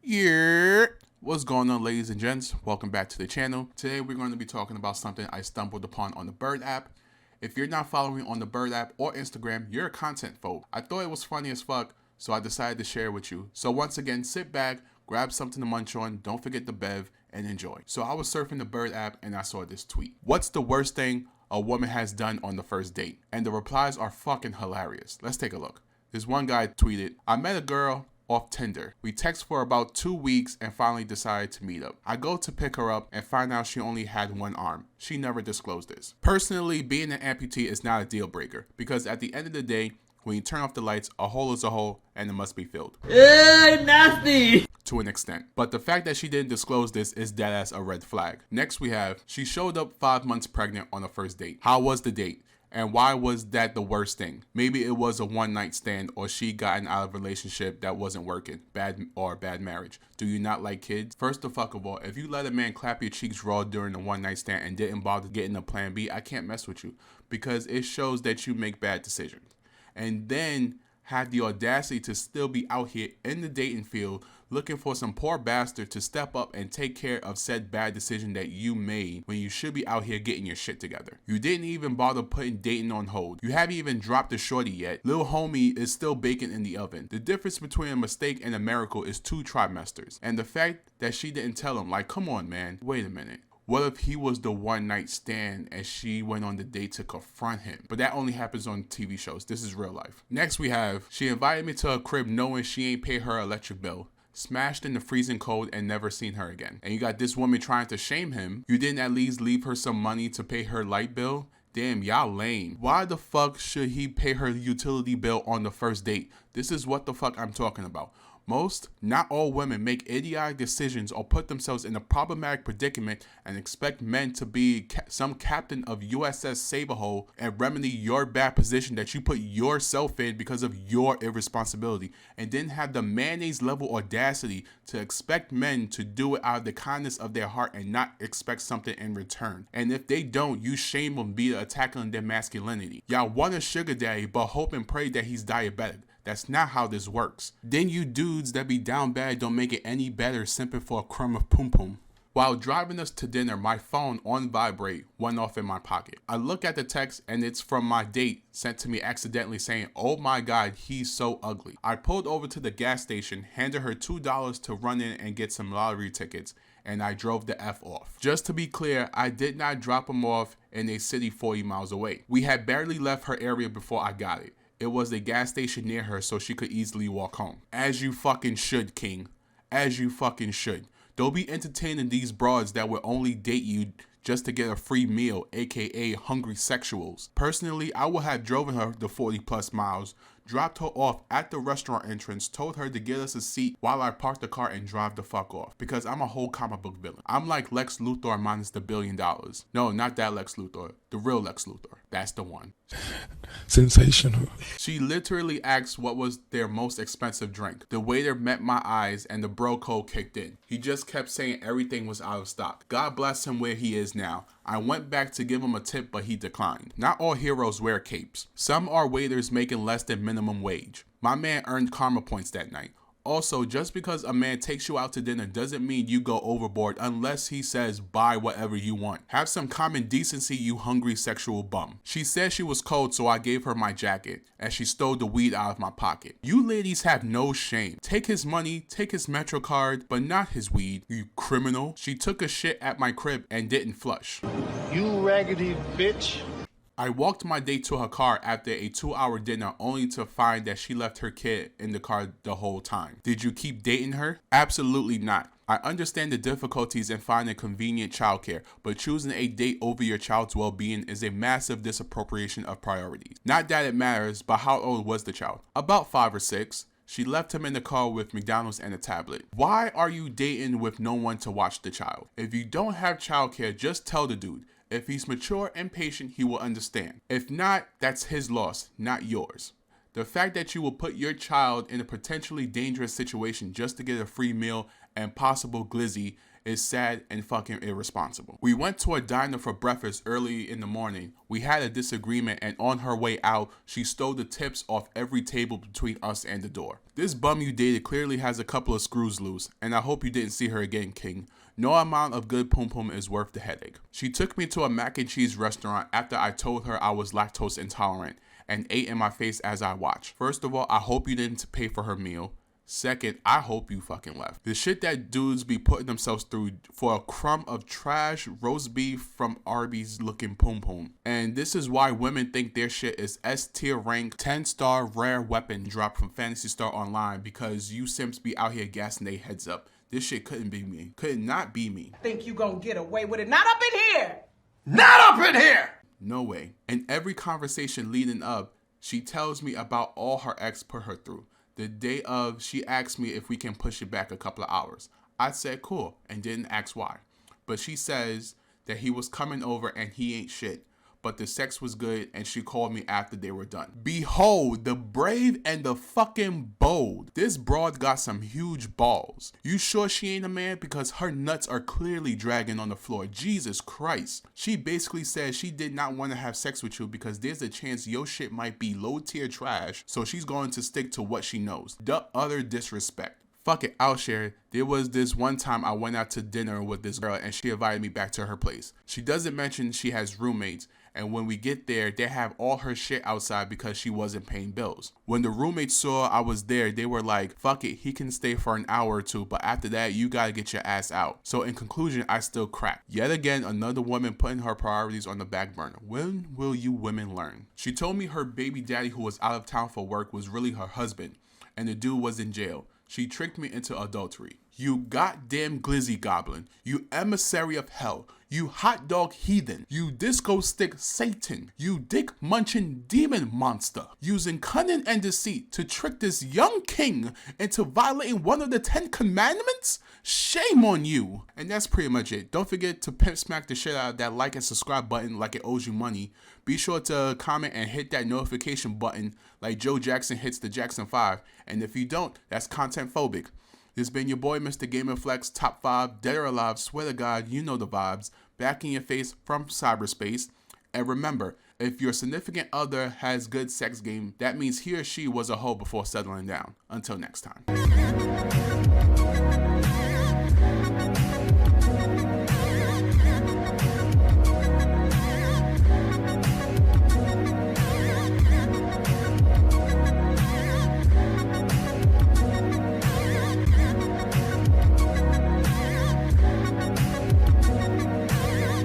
Yeah. What's going on, ladies and gents? Welcome back to the channel. Today we're going to be talking about something I stumbled upon on the Bird app. If you're not following on the Bird app or Instagram, you're a content phobe. I thought it was funny as fuck, so I decided to share it with you. So once again, sit back, grab something to munch on, don't forget the bev, and enjoy. So I was surfing the Bird app and I saw this tweet. What's the worst thing a woman has done on the first date? And the replies are fucking hilarious. Let's take a look. This one guy tweeted, I met a girl off Tinder. We text for about 2 weeks and finally decided to meet up. I go to pick her up and find out she only had one arm. She never disclosed this. Personally, being an amputee is not a deal breaker because at the end of the day, when you turn off the lights, a hole is a hole and it must be filled. Nasty! To an extent. But the fact that she didn't disclose this is deadass a red flag. Next we have, she showed up 5 months pregnant on the first date. How was the date? And why was that the worst thing? Maybe it was a one-night stand or she gotten out of a relationship that wasn't working. Bad marriage. Do you not like kids? First of all, if you let a man clap your cheeks raw during a one-night stand and didn't bother getting a plan B, I can't mess with you because it shows that you make bad decisions. And then have the audacity to still be out here in the dating field looking for some poor bastard to step up and take care of said bad decision that you made when you should be out here getting your shit together. You didn't even bother putting dating on hold. You haven't even dropped a shorty yet. Lil homie is still baking in the oven. The difference between a mistake and a miracle is 2 trimesters. And the fact that she didn't tell him, like, come on, man, wait a minute. What if he was the one-night stand and she went on the date to confront him? But that only happens on TV shows. This is real life. Next we have, she invited me to her crib knowing she ain't pay her electric bill. Smashed in the freezing cold and never seen her again. And you got this woman trying to shame him. You didn't at least leave her some money to pay her light bill? Damn, y'all lame. Why the fuck should he pay her utility bill on the first date? This is what the fuck I'm talking about. Most, not all women make idiotic decisions or put themselves in a problematic predicament and expect men to be some captain of USS Saberhole and remedy your bad position that you put yourself in because of your irresponsibility, and then have the mayonnaise level audacity to expect men to do it out of the kindness of their heart and not expect something in return. And if they don't, you shame them via attacking their masculinity. Y'all want a sugar daddy but hope and pray that he's diabetic. That's not how this works. Then you dudes that be down bad don't make it any better simping for a crumb of pum pum. While driving us to dinner, my phone on vibrate went off in my pocket. I look at the text and it's from my date sent to me accidentally saying, oh my god, he's so ugly. I pulled over to the gas station, handed her $2 to run in and get some lottery tickets, and I drove the F off. Just to be clear, I did not drop him off in a city 40 miles away. We had barely left her area before I got it. It was a gas station near her so she could easily walk home. As you fucking should, King. As you fucking should. Don't be entertaining these broads that will only date you just to get a free meal, aka hungry sexuals. Personally, I would have driven her the 40 plus miles, dropped her off at the restaurant entrance, told her to get us a seat while I parked the car and drive the fuck off. Because I'm a whole comic book villain. I'm like Lex Luthor minus the $1 billion. No, not that Lex Luthor. The real Lex Luthor. That's the one. Sensational. She literally asked what was their most expensive drink. The waiter met my eyes and the bro code kicked in. He just kept saying everything was out of stock. God bless him where he is now. I went back to give him a tip, but he declined. Not all heroes wear capes. Some are waiters making less than minimum wage. My man earned karma points that night. Also, just because a man takes you out to dinner doesn't mean you go overboard unless he says buy whatever you want. Have some common decency, you hungry sexual bum. She said she was cold, so I gave her my jacket as she stole the weed out of my pocket. You ladies have no shame. Take his money, take his Metro card, but not his weed, you criminal. She took a shit at my crib and didn't flush. You raggedy bitch. I walked my date to her car after a 2-hour dinner only to find that she left her kid in the car the whole time. Did you keep dating her? Absolutely not. I understand the difficulties in finding convenient childcare, but choosing a date over your child's well-being is a massive disappropriation of priorities. Not that it matters, but how old was the child? About 5 or 6. She left him in the car with McDonald's and a tablet. Why are you dating with no one to watch the child? If you don't have childcare, just tell the dude. If he's mature and patient, he will understand. If not, that's his loss, not yours. The fact that you will put your child in a potentially dangerous situation just to get a free meal and possible glizzy is sad and fucking irresponsible. We went to a diner for breakfast early in the morning. We had a disagreement, and on her way out, she stole the tips off every table between us and the door. This bum you dated clearly has a couple of screws loose, and I hope you didn't see her again, King. No amount of good pum pum is worth the headache. She took me to a mac and cheese restaurant after I told her I was lactose intolerant and ate in my face as I watched. First of all, I hope you didn't pay for her meal. Second, I hope you fucking left. The shit that dudes be putting themselves through for a crumb of trash roast beef from Arby's looking pum pum. And this is why women think their shit is S tier rank 10-star rare weapon drop from Phantasy Star Online, because you simps be out here gassing they heads up. This shit couldn't be me. Could not be me. Think you gonna get away with it? Not up in here! Not up in here! No way. In every conversation leading up, she tells me about all her ex put her through. The day of, she asked me if we can push it back a couple of hours. I said cool and didn't ask why. But she says that he was coming over and he ain't shit, but the sex was good, and she called me after they were done. Behold, the brave and the fucking bold. This broad got some huge balls. You sure she ain't a man? Because her nuts are clearly dragging on the floor. Jesus Christ. She basically said she did not want to have sex with you because there's a chance your shit might be low tier trash, so she's going to stick to what she knows. The utter disrespect. Fuck it, I'll share it. There was this one time I went out to dinner with this girl and she invited me back to her place. She doesn't mention she has roommates, and when we get there, they have all her shit outside because she wasn't paying bills. When the roommates saw I was there, they were like, fuck it, he can stay for an hour or two, but after that, you gotta get your ass out. So in conclusion, I still cracked. Yet again, another woman putting her priorities on the back burner. When will you women learn? She told me her baby daddy, who was out of town for work, was really her husband, and the dude was in jail. She tricked me into adultery. You goddamn glizzy goblin. You emissary of hell. You hot dog heathen. You disco stick Satan. You dick munching demon monster. Using cunning and deceit to trick this young king into violating one of the 10 commandments? Shame on you. And that's pretty much it. Don't forget to pimp smack the shit out of that like and subscribe button like it owes you money. Be sure to comment and hit that notification button like Joe Jackson hits the Jackson 5. And if you don't, that's content phobic. This has been your boy, Mr. Gamer Flex, top 5, dead or alive, swear to God, you know the vibes, back in your face from cyberspace. And remember, if your significant other has good sex game, that means he or she was a hoe before settling down. Until next time.